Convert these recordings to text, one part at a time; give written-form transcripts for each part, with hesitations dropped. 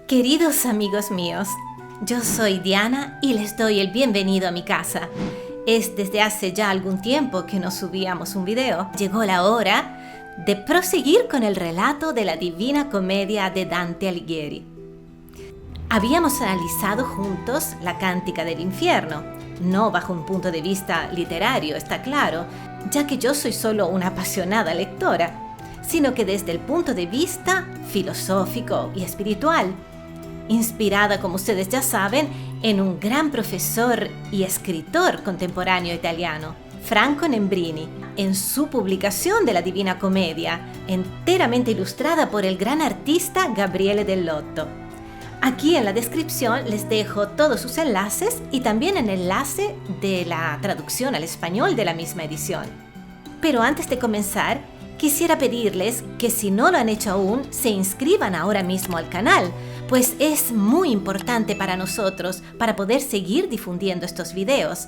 Queridos amigos míos, yo soy Diana y les doy el bienvenido a mi casa. Es desde hace ya algún tiempo que no subíamos un video. Llegó la hora de proseguir con el relato de la Divina Comedia de Dante Alighieri. Habíamos analizado juntos la Cántica del Infierno, no bajo un punto de vista literario, está claro, ya que yo soy solo una apasionada lectora, sino que desde el punto de vista filosófico y espiritual, inspirada, como ustedes ya saben, en un gran profesor y escritor contemporáneo italiano, Franco Nembrini, en su publicación de la Divina Comedia, enteramente ilustrada por el gran artista Gabriele Dell'Otto. Aquí en la descripción les dejo todos sus enlaces y también el enlace de la traducción al español de la misma edición. Pero antes de comenzar, quisiera pedirles que si no lo han hecho aún, se inscriban ahora mismo al canal, pues es muy importante para nosotros para poder seguir difundiendo estos videos.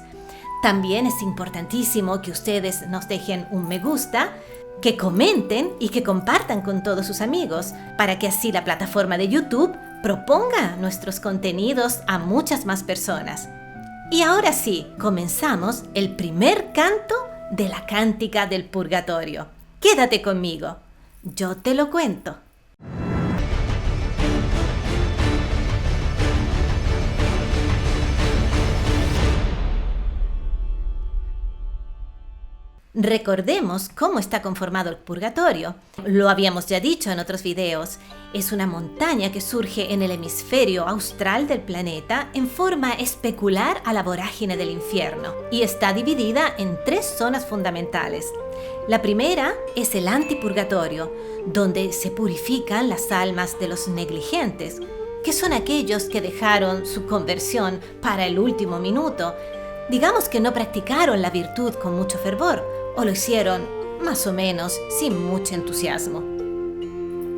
También es importantísimo que ustedes nos dejen un me gusta, que comenten y que compartan con todos sus amigos, para que así la plataforma de YouTube proponga nuestros contenidos a muchas más personas. Y ahora sí, comenzamos el primer canto de la Cántica del Purgatorio. Quédate conmigo, yo te lo cuento. Recordemos cómo está conformado el purgatorio. Lo habíamos ya dicho en otros videos. Es una montaña que surge en el hemisferio austral del planeta en forma especular a la vorágine del infierno y está dividida en 3 zonas fundamentales. La primera es el antipurgatorio, donde se purifican las almas de los negligentes, que son aquellos que dejaron su conversión para el último minuto. Digamos que no practicaron la virtud con mucho fervor, o lo hicieron más o menos sin mucho entusiasmo.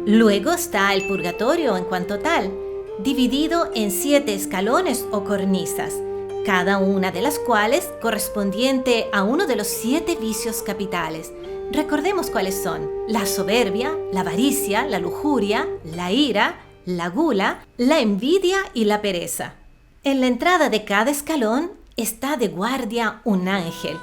Luego está el purgatorio en cuanto tal, dividido en 7 escalones o cornisas, cada una de las cuales correspondiente a uno de los 7 vicios capitales. Recordemos cuáles son: la soberbia, la avaricia, la lujuria, la ira, la gula, la envidia y la pereza. En la entrada de cada escalón está de guardia un ángel,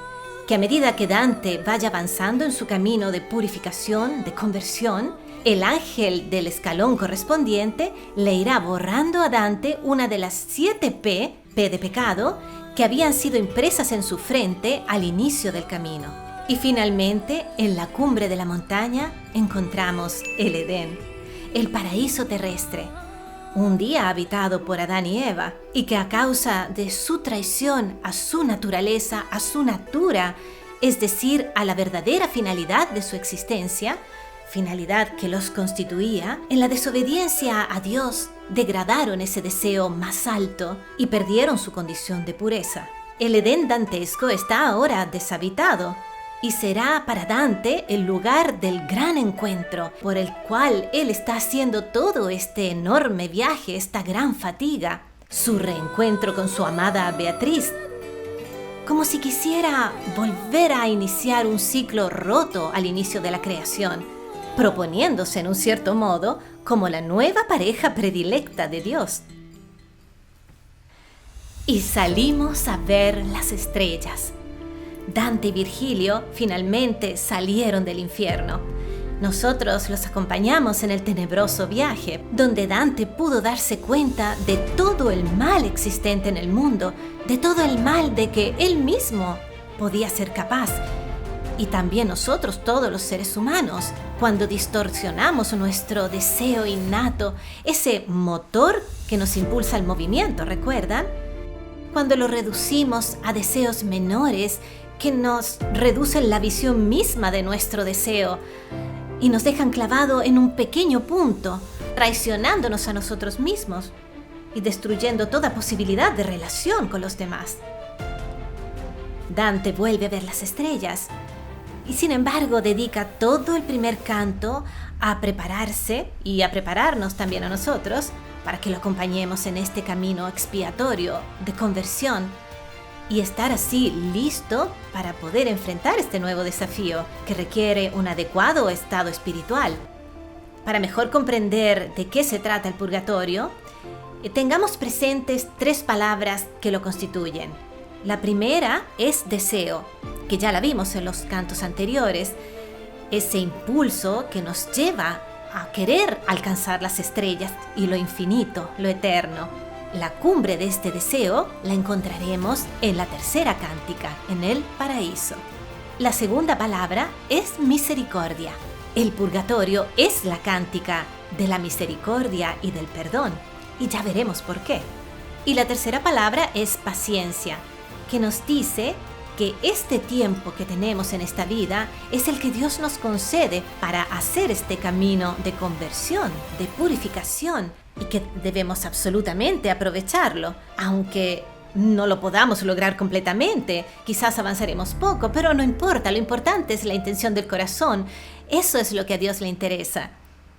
que a medida que Dante vaya avanzando en su camino de purificación, de conversión, el ángel del escalón correspondiente le irá borrando a Dante una de las 7 P de pecado, que habían sido impresas en su frente al inicio del camino. Y finalmente, en la cumbre de la montaña, encontramos el Edén, el paraíso terrestre, un día habitado por Adán y Eva, y que a causa de su traición a su naturaleza, a su natura, es decir, a la verdadera finalidad de su existencia, finalidad que los constituía, en la desobediencia a Dios, degradaron ese deseo más alto y perdieron su condición de pureza. El Edén dantesco está ahora deshabitado, y será para Dante el lugar del gran encuentro por el cual él está haciendo todo este enorme viaje, esta gran fatiga, su reencuentro con su amada Beatriz, como si quisiera volver a iniciar un ciclo roto al inicio de la creación, proponiéndose en un cierto modo como la nueva pareja predilecta de Dios. Y salimos a ver las estrellas. Dante y Virgilio finalmente salieron del infierno. Nosotros los acompañamos en el tenebroso viaje, donde Dante pudo darse cuenta de todo el mal existente en el mundo, de todo el mal de que él mismo podía ser capaz. Y también nosotros, todos los seres humanos, cuando distorsionamos nuestro deseo innato, ese motor que nos impulsa al movimiento, ¿recuerdan? Cuando lo reducimos a deseos menores, que nos reducen la visión misma de nuestro deseo y nos dejan clavado en un pequeño punto, traicionándonos a nosotros mismos y destruyendo toda posibilidad de relación con los demás. Dante vuelve a ver las estrellas y sin embargo dedica todo el primer canto a prepararse y a prepararnos también a nosotros para que lo acompañemos en este camino expiatorio de conversión y estar así listo para poder enfrentar este nuevo desafío que requiere un adecuado estado espiritual. Para mejor comprender de qué se trata el purgatorio, tengamos presentes 3 palabras que lo constituyen. La primera es deseo, que ya la vimos en los cantos anteriores, ese impulso que nos lleva a querer alcanzar las estrellas y lo infinito, lo eterno. La cumbre de este deseo la encontraremos en la tercera cántica, en el paraíso. La segunda palabra es misericordia. El purgatorio es la cántica de la misericordia y del perdón, y ya veremos por qué. Y la tercera palabra es paciencia, que nos dice que este tiempo que tenemos en esta vida es el que Dios nos concede para hacer este camino de conversión, de purificación, y que debemos absolutamente aprovecharlo, aunque no lo podamos lograr completamente. Quizás avanzaremos poco, pero no importa, lo importante es la intención del corazón. Eso es lo que a Dios le interesa.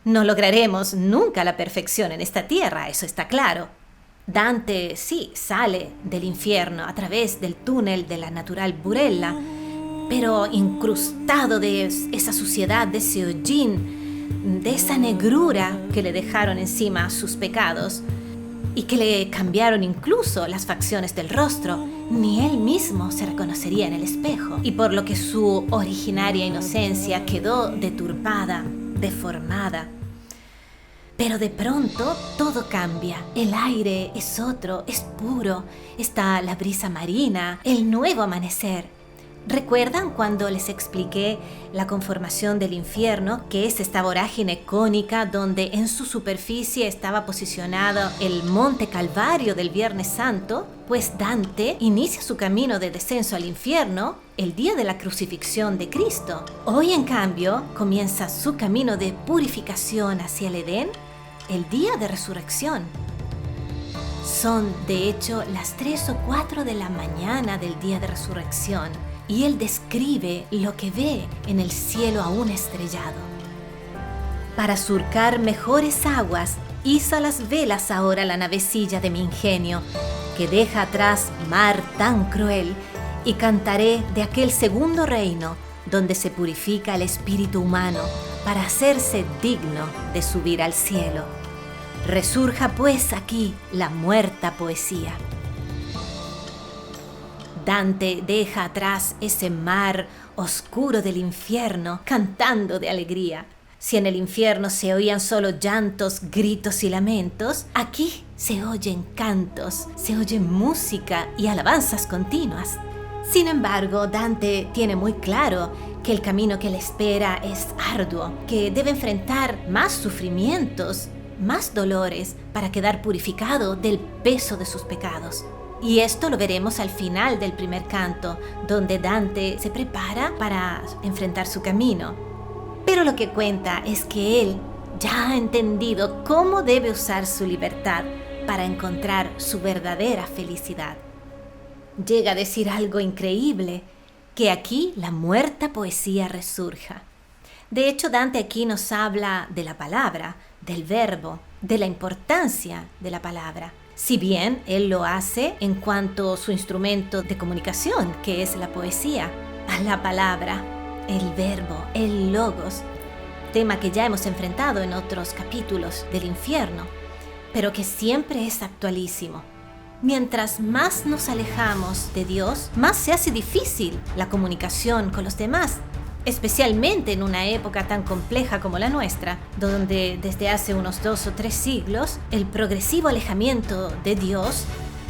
No lograremos nunca la perfección en esta tierra, eso está claro. Dante sí sale del infierno a través del túnel de la natural Burella, pero incrustado de esa suciedad, de ese hollín, de esa negrura que le dejaron encima sus pecados y que le cambiaron incluso las facciones del rostro. Ni él mismo se reconocería en el espejo, y por lo que su originaria inocencia quedó deturpada, deformada. Pero de pronto todo cambia, el aire es otro, es puro, está la brisa marina, el nuevo amanecer. ¿Recuerdan cuando les expliqué la conformación del infierno, que es esta vorágine cónica donde en su superficie estaba posicionado el Monte Calvario del Viernes Santo? Pues Dante inicia su camino de descenso al infierno el día de la crucifixión de Cristo. Hoy, en cambio, comienza su camino de purificación hacia el Edén el día de resurrección. Son, de hecho, las 3 o 4 de la mañana del día de resurrección, y él describe lo que ve en el cielo aún estrellado. Para surcar mejores aguas, iza las velas ahora la navecilla de mi ingenio, que deja atrás mar tan cruel, y cantaré de aquel segundo reino, donde se purifica el espíritu humano, para hacerse digno de subir al cielo. Resurja pues aquí la muerta poesía. Dante deja atrás ese mar oscuro del infierno, cantando de alegría. Si en el infierno se oían solo llantos, gritos y lamentos, aquí se oyen cantos, se oye música y alabanzas continuas. Sin embargo, Dante tiene muy claro que el camino que le espera es arduo, que debe enfrentar más sufrimientos, más dolores para quedar purificado del peso de sus pecados. Y esto lo veremos al final del primer canto, donde Dante se prepara para enfrentar su camino. Pero lo que cuenta es que él ya ha entendido cómo debe usar su libertad para encontrar su verdadera felicidad. Llega a decir algo increíble, que aquí la muerta poesía resurja. De hecho, Dante aquí nos habla de la palabra, del verbo, de la importancia de la palabra. Si bien él lo hace en cuanto a su instrumento de comunicación, que es la poesía, a la palabra, el verbo, el logos, tema que ya hemos enfrentado en otros capítulos del infierno, pero que siempre es actualísimo. Mientras más nos alejamos de Dios, más se hace difícil la comunicación con los demás, especialmente en una época tan compleja como la nuestra, donde desde hace unos 2 o 3 siglos el progresivo alejamiento de Dios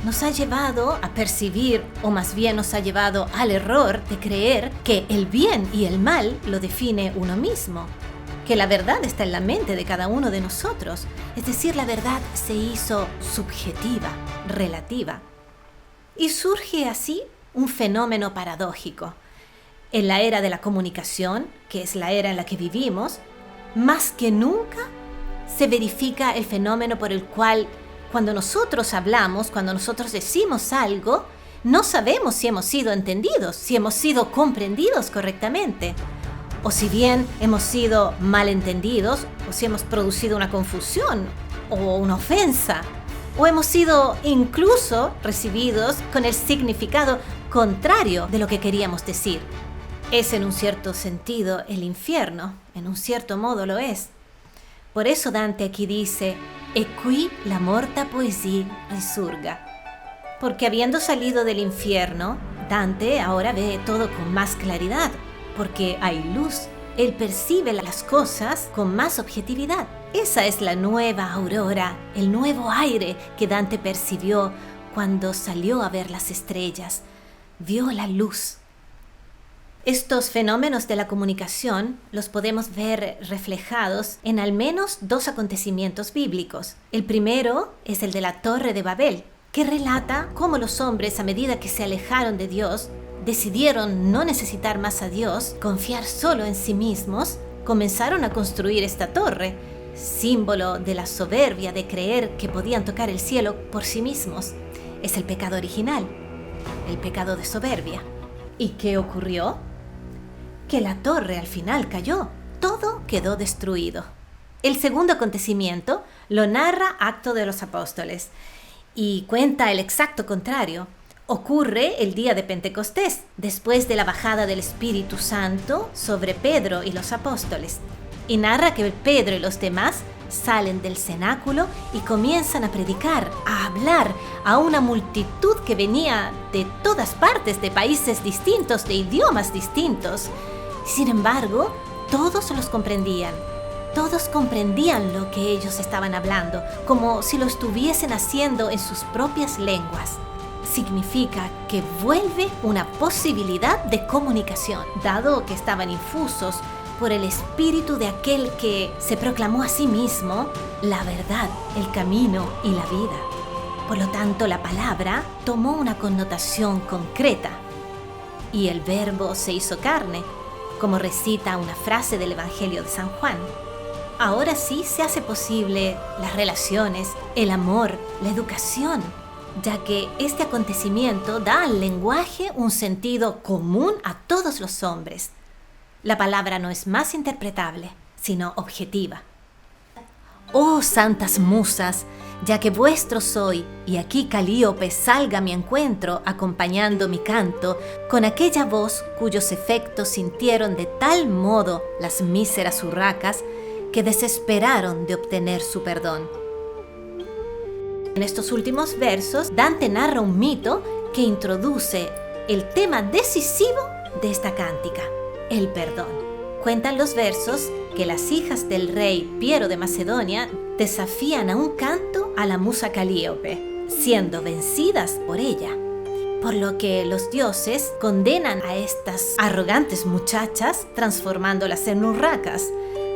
nos ha llevado a percibir, o más bien nos ha llevado al error de creer que el bien y el mal lo define uno mismo, que la verdad está en la mente de cada uno de nosotros, es decir, la verdad se hizo subjetiva, relativa. Y surge así un fenómeno paradójico. En la era de la comunicación, que es la era en la que vivimos, más que nunca se verifica el fenómeno por el cual cuando nosotros hablamos, cuando nosotros decimos algo, no sabemos si hemos sido entendidos, si hemos sido comprendidos correctamente, o si bien hemos sido malentendidos, o si hemos producido una confusión o una ofensa, o hemos sido incluso recibidos con el significado contrario de lo que queríamos decir. Es en un cierto sentido el infierno, en un cierto modo lo es. Por eso Dante aquí dice, «E qui la morta poesia risurga». Porque habiendo salido del infierno, Dante ahora ve todo con más claridad, porque hay luz. Él percibe las cosas con más objetividad. Esa es la nueva aurora, el nuevo aire que Dante percibió cuando salió a ver las estrellas. Vio la luz. Estos fenómenos de la comunicación los podemos ver reflejados en al menos 2 acontecimientos bíblicos. El primero es el de la Torre de Babel, que relata cómo los hombres, a medida que se alejaron de Dios, decidieron no necesitar más a Dios, confiar solo en sí mismos, comenzaron a construir esta torre, símbolo de la soberbia de creer que podían tocar el cielo por sí mismos. Es el pecado original, el pecado de soberbia. ¿Y qué ocurrió? Que la torre al final cayó, todo quedó destruido. El segundo acontecimiento lo narra Actos de los Apóstoles y cuenta el exacto contrario. Ocurre el día de Pentecostés, después de la bajada del Espíritu Santo sobre Pedro y los apóstoles, y narra que Pedro y los demás salen del cenáculo y comienzan a predicar, a hablar a una multitud que venía de todas partes, de países distintos, de idiomas distintos. Sin embargo, todos los comprendían. Todos comprendían lo que ellos estaban hablando, como si lo estuviesen haciendo en sus propias lenguas. Significa que vuelve una posibilidad de comunicación, dado que estaban infusos por el espíritu de aquel que se proclamó a sí mismo la verdad, el camino y la vida. Por lo tanto, la palabra tomó una connotación concreta y el verbo se hizo carne, como recita una frase del Evangelio de San Juan. Ahora sí se hace posible las relaciones, el amor, la educación, ya que este acontecimiento da al lenguaje un sentido común a todos los hombres. La palabra no es más interpretable, sino objetiva. Oh santas musas, ya que vuestro soy, y aquí Calíope salga a mi encuentro acompañando mi canto con aquella voz cuyos efectos sintieron de tal modo las míseras urracas que desesperaron de obtener su perdón. En estos últimos versos, Dante narra un mito que introduce el tema decisivo de esta cántica, el perdón. Cuentan los versos que las hijas del rey Piero de Macedonia desafían a un canto a la musa Calíope, siendo vencidas por ella. Por lo que los dioses condenan a estas arrogantes muchachas, transformándolas en urracas,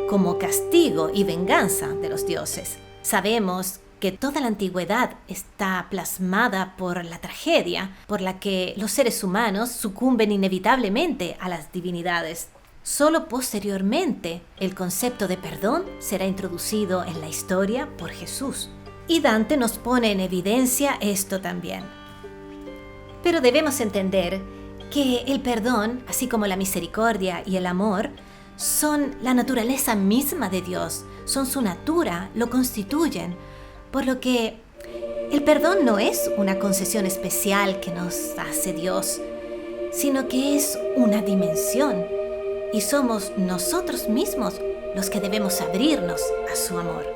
como castigo y venganza de los dioses. Sabemos que toda la antigüedad está plasmada por la tragedia, por la que los seres humanos sucumben inevitablemente a las divinidades. Solo posteriormente el concepto de perdón será introducido en la historia por Jesús. Y Dante nos pone en evidencia esto también. Pero debemos entender que el perdón, así como la misericordia y el amor, son la naturaleza misma de Dios, son su natura, lo constituyen. Por lo que el perdón no es una concesión especial que nos hace Dios, sino que es una dimensión y somos nosotros mismos los que debemos abrirnos a su amor.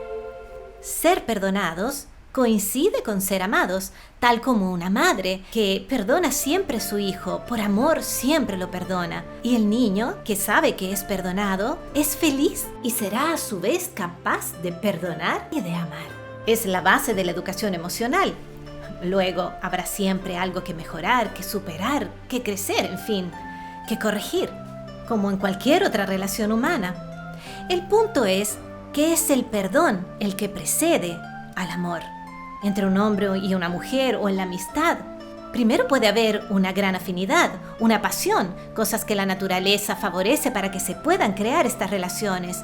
Ser perdonados coincide con ser amados, tal como una madre que perdona siempre a su hijo, por amor siempre lo perdona, y el niño que sabe que es perdonado es feliz y será a su vez capaz de perdonar y de amar. Es la base de la educación emocional. Luego habrá siempre algo que mejorar, que superar, que crecer, en fin, que corregir, como en cualquier otra relación humana. El punto es que es el perdón el que precede al amor. Entre un hombre y una mujer o en la amistad, primero puede haber una gran afinidad, una pasión, cosas que la naturaleza favorece para que se puedan crear estas relaciones.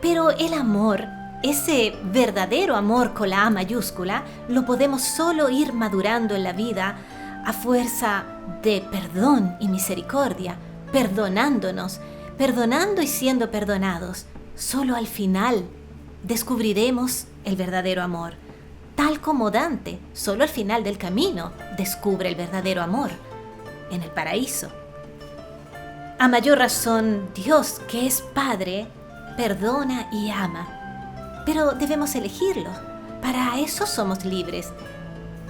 Pero el amor, ese verdadero amor con la A mayúscula, lo podemos solo ir madurando en la vida a fuerza de perdón y misericordia, perdonándonos, perdonando y siendo perdonados. Solo al final descubriremos el verdadero amor. Tal como Dante, solo al final del camino descubre el verdadero amor, en el paraíso. A mayor razón, Dios, que es Padre, perdona y ama. pero debemos elegirlo. Para eso somos libres.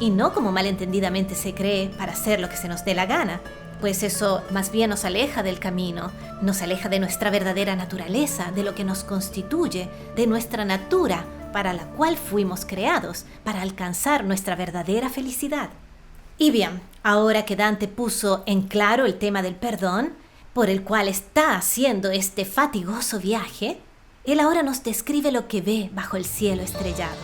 Y no como malentendidamente se cree, para hacer lo que se nos dé la gana, pues eso más bien nos aleja del camino, nos aleja de nuestra verdadera naturaleza, de lo que nos constituye, de nuestra natura, para la cual fuimos creados, para alcanzar nuestra verdadera felicidad. Y bien, ahora que Dante puso en claro el tema del perdón, por el cual está haciendo este fatigoso viaje, él ahora nos describe lo que ve bajo el cielo estrellado.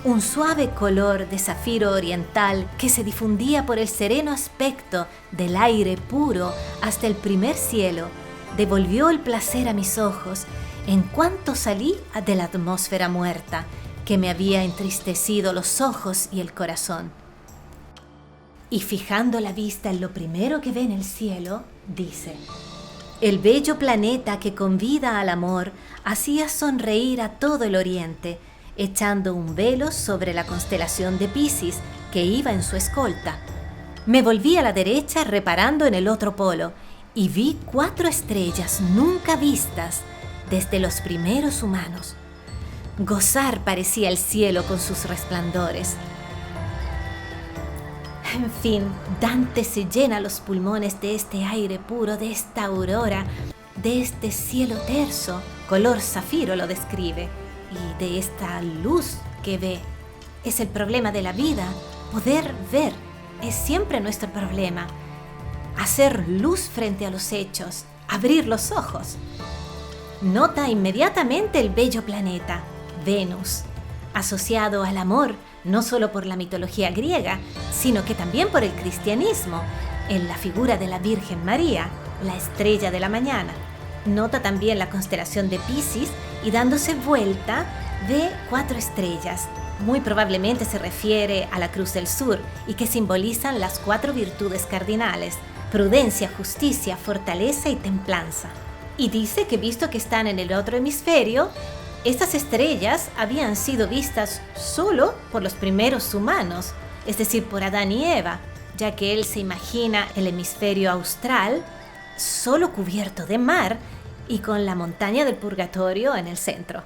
Un suave color de zafiro oriental que se difundía por el sereno aspecto del aire puro hasta el primer cielo, devolvió el placer a mis ojos en cuanto salí de la atmósfera muerta que me había entristecido los ojos y el corazón. Y fijando la vista en lo primero que ve en el cielo, dice: el bello planeta que convida al amor hacía sonreír a todo el oriente, echando un velo sobre la constelación de Piscis que iba en su escolta. Me volví a la derecha reparando en el otro polo y vi 4 estrellas nunca vistas desde los primeros humanos. Gozar parecía el cielo con sus resplandores. En fin, Dante se llena los pulmones de este aire puro, de esta aurora, de este cielo terso, color zafiro lo describe, y de esta luz que ve. Es el problema de la vida, poder ver, es siempre nuestro problema. Hacer luz frente a los hechos, abrir los ojos. Nota inmediatamente el bello planeta, Venus, asociado al amor, no solo por la mitología griega, sino que también por el cristianismo, en la figura de la Virgen María, la estrella de la mañana. Nota también la constelación de Piscis y dándose vuelta ve 4 estrellas. Muy probablemente se refiere a la Cruz del Sur y que simbolizan las 4 virtudes cardinales: prudencia, justicia, fortaleza y templanza. Y dice que visto que están en el otro hemisferio, estas estrellas habían sido vistas solo por los primeros humanos, es decir, por Adán y Eva, ya que él se imagina el hemisferio austral solo cubierto de mar y con la montaña del purgatorio en el centro.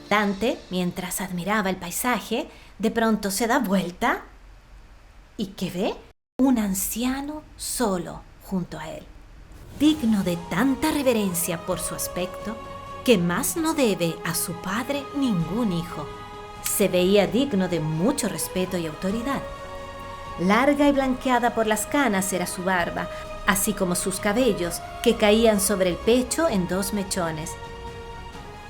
Dante, mientras admiraba el paisaje, de pronto se da vuelta y ¿qué ve? Un anciano solo junto a él, digno de tanta reverencia por su aspecto, que más no debe a su padre ningún hijo. Se veía digno de mucho respeto y autoridad. Larga y blanqueada por las canas era su barba, así como sus cabellos, que caían sobre el pecho en 2 mechones.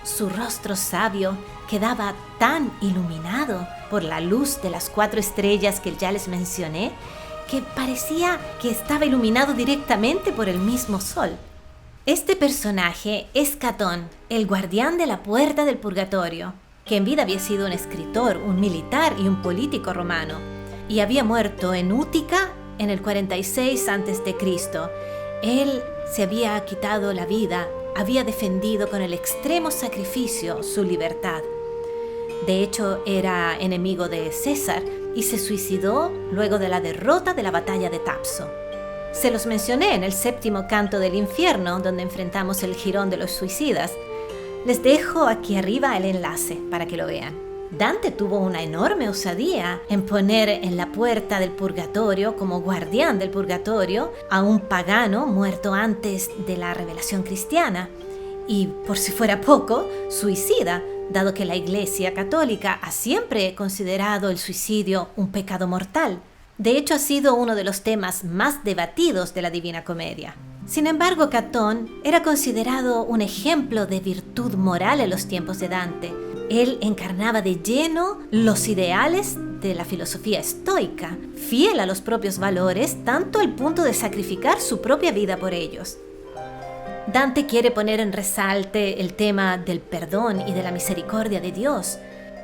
Su rostro sabio quedaba tan iluminado por la luz de las 4 estrellas que ya les mencioné, que parecía que estaba iluminado directamente por el mismo sol. Este personaje es Catón, el guardián de la puerta del purgatorio, que en vida había sido un escritor, un militar y un político romano, y había muerto en Útica en el 46 a.C. Él se había quitado la vida, había defendido con el extremo sacrificio su libertad. De hecho, era enemigo de César y se suicidó luego de la derrota de la batalla de Tapso. Se los mencioné en el 7º canto del infierno, donde enfrentamos el jirón de los suicidas. Les dejo aquí arriba el enlace para que lo vean. Dante tuvo una enorme osadía en poner en la puerta del purgatorio, como guardián del purgatorio, a un pagano muerto antes de la revelación cristiana. Y, por si fuera poco, suicida, dado que la Iglesia Católica ha siempre considerado el suicidio un pecado mortal. De hecho, ha sido uno de los temas más debatidos de la Divina Comedia. Sin embargo, Catón era considerado un ejemplo de virtud moral en los tiempos de Dante. Él encarnaba de lleno los ideales de la filosofía estoica, fiel a los propios valores, tanto al punto de sacrificar su propia vida por ellos. Dante quiere poner en resalte el tema del perdón y de la misericordia de Dios,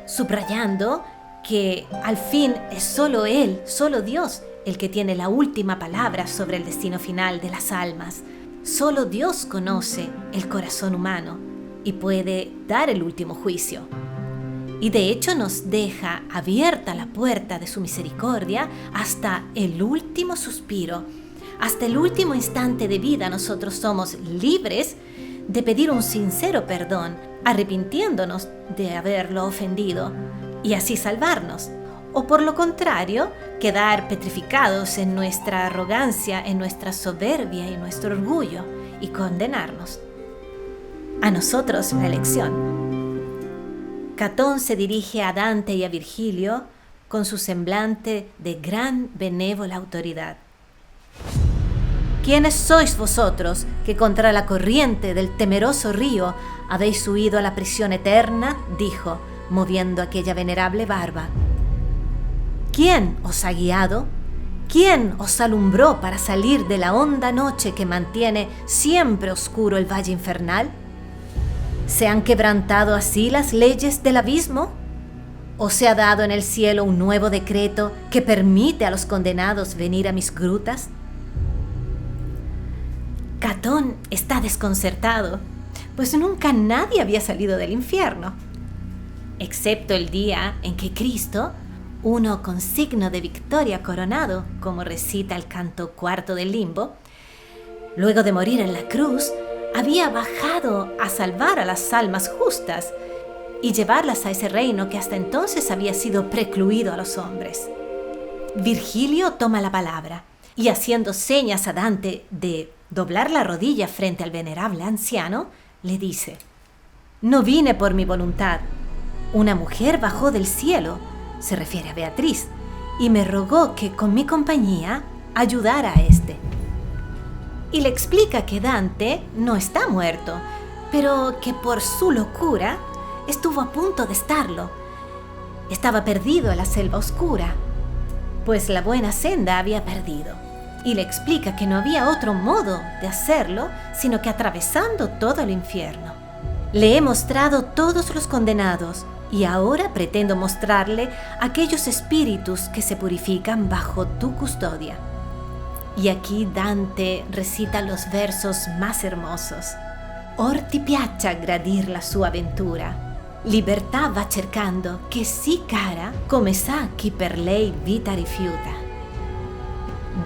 subrayando que al fin es solo Él, solo Dios, el que tiene la última palabra sobre el destino final de las almas. Solo Dios conoce el corazón humano y puede dar el último juicio. Y de hecho nos deja abierta la puerta de su misericordia hasta el último suspiro. Hasta el último instante de vida nosotros somos libres de pedir un sincero perdón, arrepintiéndonos de haberlo ofendido y así salvarnos. O por lo contrario, quedar petrificados en nuestra arrogancia, en nuestra soberbia y nuestro orgullo y condenarnos. A nosotros la elección. Catón se dirige a Dante y a Virgilio con su semblante de gran benévola autoridad. ¿Quiénes sois vosotros que contra la corriente del temeroso río habéis huido a la prisión eterna? Dijo, moviendo aquella venerable barba. ¿Quién os ha guiado? ¿Quién os alumbró para salir de la honda noche que mantiene siempre oscuro el valle infernal? ¿Se han quebrantado así las leyes del abismo? ¿O se ha dado en el cielo un nuevo decreto que permite a los condenados venir a mis grutas? Catón está desconcertado, pues nunca nadie había salido del infierno, excepto el día en que Cristo, uno con signo de victoria coronado, como recita el canto cuarto del limbo, luego de morir en la cruz, había bajado a salvar a las almas justas y llevarlas a ese reino que hasta entonces había sido precluido a los hombres. Virgilio toma la palabra y, haciendo señas a Dante de doblar la rodilla frente al venerable anciano, le dice: «No vine por mi voluntad. Una mujer bajó del cielo», se refiere a Beatriz, «y me rogó que con mi compañía ayudara a éste». Y le explica que Dante no está muerto, pero que por su locura estuvo a punto de estarlo. Estaba perdido en la selva oscura, pues la buena senda había perdido. Y le explica que no había otro modo de hacerlo sino que atravesando todo el infierno. Le he mostrado todos los condenados y ahora pretendo mostrarle aquellos espíritus que se purifican bajo tu custodia. Y aquí Dante recita los versos más hermosos. Or ti piaccia gradir la sua avventura, libertà va cercando che sì cara come sa chi per lei vita rifiuta.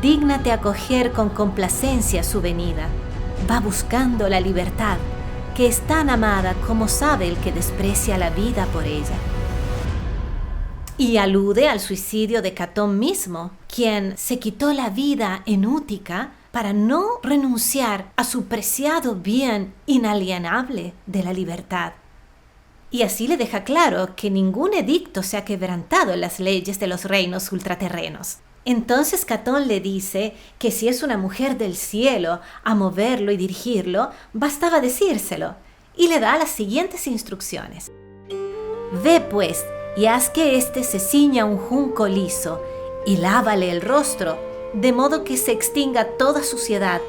Dígnate acoger con complacencia su venida, va buscando la libertad, que es tan amada como sabe el que desprecia la vida por ella. Y alude al suicidio de Catón mismo, quien se quitó la vida en Útica para no renunciar a su preciado bien inalienable de la libertad. Y así le deja claro que ningún edicto se ha quebrantado en las leyes de los reinos ultraterrenos. Entonces Catón le dice que si es una mujer del cielo a moverlo y dirigirlo, bastaba decírselo, y le da las siguientes instrucciones. Ve pues y haz que éste se ciña un junco liso y lávale el rostro, de modo que se extinga toda suciedad,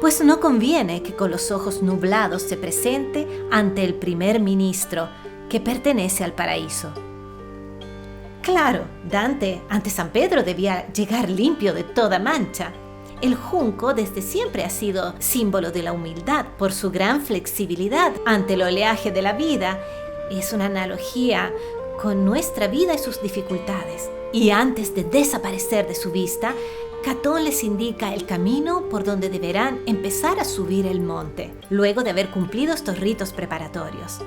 pues no conviene que con los ojos nublados se presente ante el primer ministro que pertenece al paraíso. Claro, Dante ante San Pedro debía llegar limpio de toda mancha. El junco desde siempre ha sido símbolo de la humildad por su gran flexibilidad ante el oleaje de la vida. Es una analogía con nuestra vida y sus dificultades. Y antes de desaparecer de su vista, Catón les indica el camino por donde deberán empezar a subir el monte, luego de haber cumplido estos ritos preparatorios.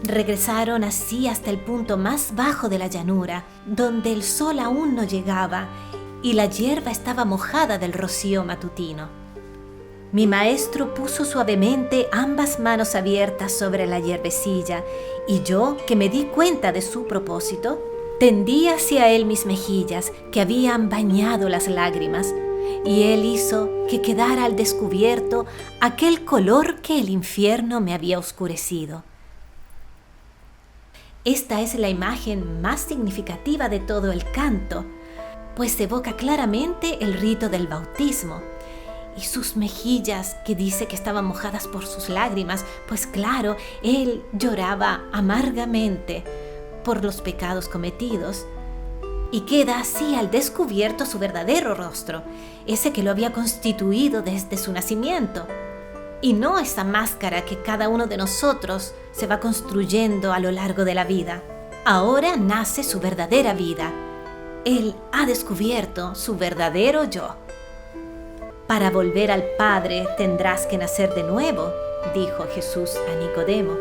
Regresaron así hasta el punto más bajo de la llanura, donde el sol aún no llegaba y la hierba estaba mojada del rocío matutino. Mi maestro puso suavemente ambas manos abiertas sobre la hierbecilla y yo, que me di cuenta de su propósito, tendí hacia él mis mejillas que habían bañado las lágrimas, y él hizo que quedara al descubierto aquel color que el infierno me había oscurecido. Esta es la imagen más significativa de todo el canto, pues evoca claramente el rito del bautismo. Y sus mejillas, que dice que estaban mojadas por sus lágrimas, pues claro, él lloraba amargamente por los pecados cometidos. Y queda así al descubierto su verdadero rostro, ese que lo había constituido desde su nacimiento. Y no esa máscara que cada uno de nosotros se va construyendo a lo largo de la vida. Ahora nace su verdadera vida. Él ha descubierto su verdadero yo. Para volver al Padre tendrás que nacer de nuevo, dijo Jesús a Nicodemo.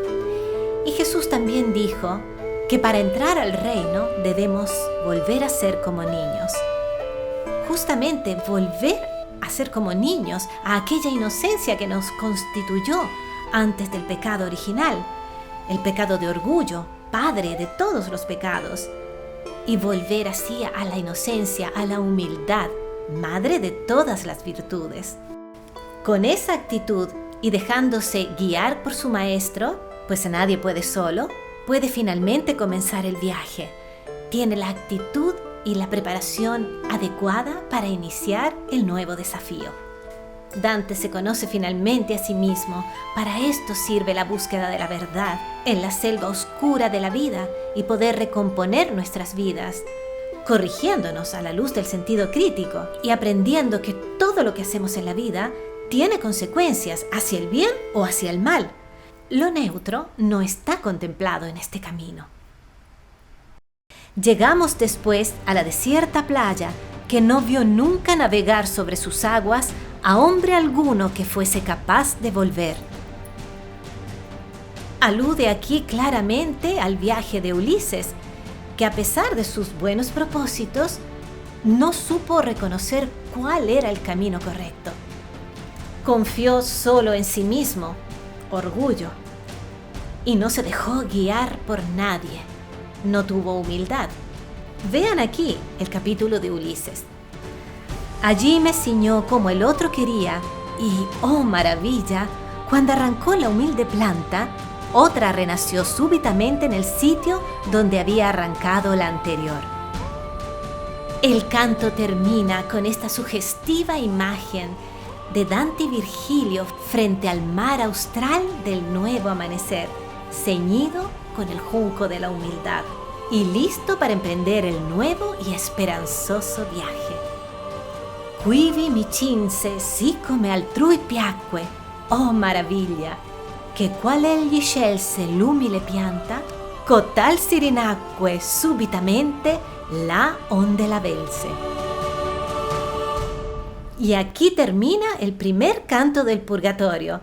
Y Jesús también dijo que para entrar al reino debemos volver a ser como niños. Justamente volver a ser como niños, a aquella inocencia que nos constituyó antes del pecado original, el pecado de orgullo, padre de todos los pecados, y volver así a la inocencia, a la humildad, madre de todas las virtudes. Con esa actitud y dejándose guiar por su maestro, pues nadie puede solo, puede finalmente comenzar el viaje. Tiene la actitud y la preparación adecuada para iniciar el nuevo desafío. Dante se conoce finalmente a sí mismo. Para esto sirve la búsqueda de la verdad en la selva oscura de la vida y poder recomponer nuestras vidas, corrigiéndonos a la luz del sentido crítico y aprendiendo que todo lo que hacemos en la vida tiene consecuencias hacia el bien o hacia el mal. Lo neutro no está contemplado en este camino. Llegamos después a la desierta playa que no vio nunca navegar sobre sus aguas a hombre alguno que fuese capaz de volver. Alude aquí claramente al viaje de Ulises, que a pesar de sus buenos propósitos, no supo reconocer cuál era el camino correcto. Confió solo en sí mismo, orgullo, y no se dejó guiar por nadie. No tuvo humildad. Vean aquí el capítulo de Ulises. Allí me ciñó como el otro quería, y, oh maravilla, cuando arrancó la humilde planta, otra renació súbitamente en el sitio donde había arrancado la anterior. El canto termina con esta sugestiva imagen de Dante y Virgilio frente al mar austral del nuevo amanecer, ceñido con el junco de la humildad y listo para emprender el nuevo y esperanzoso viaje. Quivi mi cinse sì come altrui piacque, oh maraviglia, che qual egli scelse l'umile pianta, cotal si rinacque súbitamente là onde la velse. Y aquí termina el primer canto del purgatorio,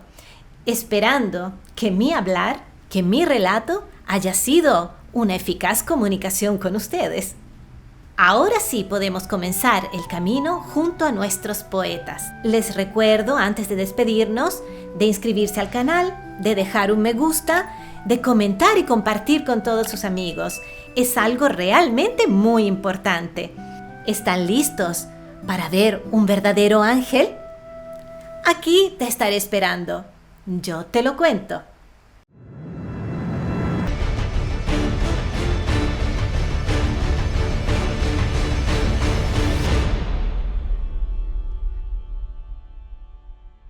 esperando que mi hablar, que mi relato haya sido una eficaz comunicación con ustedes. Ahora sí podemos comenzar el camino junto a nuestros poetas. Les recuerdo, antes de despedirnos, de inscribirse al canal, de dejar un me gusta, de comentar y compartir con todos sus amigos. Es algo realmente muy importante. ¿Están listos para ver un verdadero ángel? Aquí te estaré esperando. Yo te lo cuento.